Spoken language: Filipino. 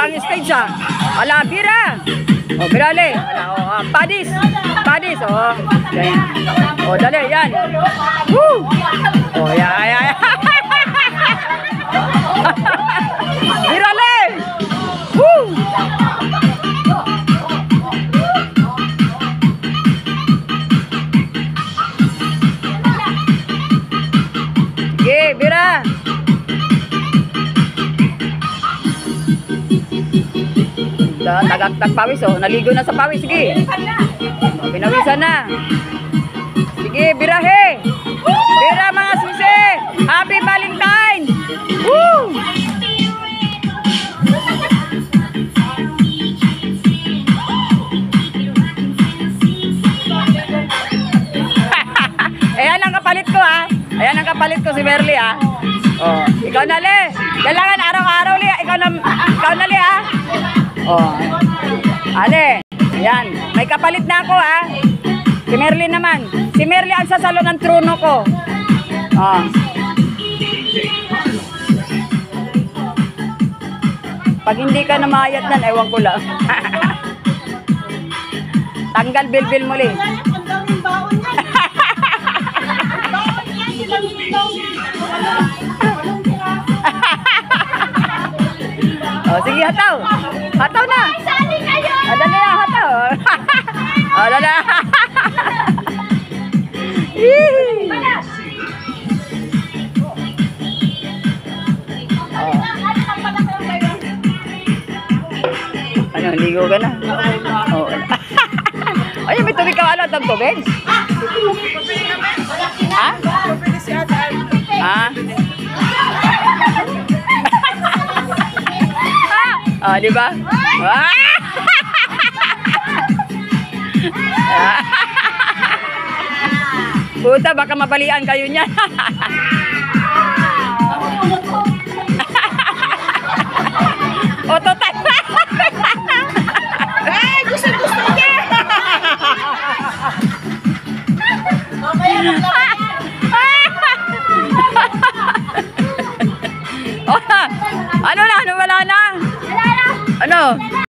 ibang stage ah. Ala, bira. O, birale. Ala, o, padis. Padis, o. Yan. O, dali, yan. Woo! O, yan. Birale. Woo! Sige, bira. Tagak pawis, oh. Naligo na sa pawis. Sige. Pinawisan na. Sige, birahe. Bira mga sisi. Happy Valentine. Woo! Ayan ang kapalit ko, ha. Ayan ang kapalit ko si Merly, ha. Oh, ikaw na, Le. Kailangan araw-araw, Le. Ikaw na, Le, ha. Oh. Ale, ayan. May kapalit na ako, ha. Si Merly naman. Si Merly ang sasalo ng trono ko. Oh. Pag hindi ka namayat nan, ewan ko lang. Tanggal bilbil muli. Oh, sige, hataw. Hataw na. Ada na yan, hataw. Ada na. Ano, ligo ka na? Oh. Ay, may tubig ka, ano, tubig? Ha? Ha? Ah, di ba? Puta, baka mabalian kayo niyan. Ototan. Ay, gusto niya. Ano na? Ano, wala na? Wala na. Ano?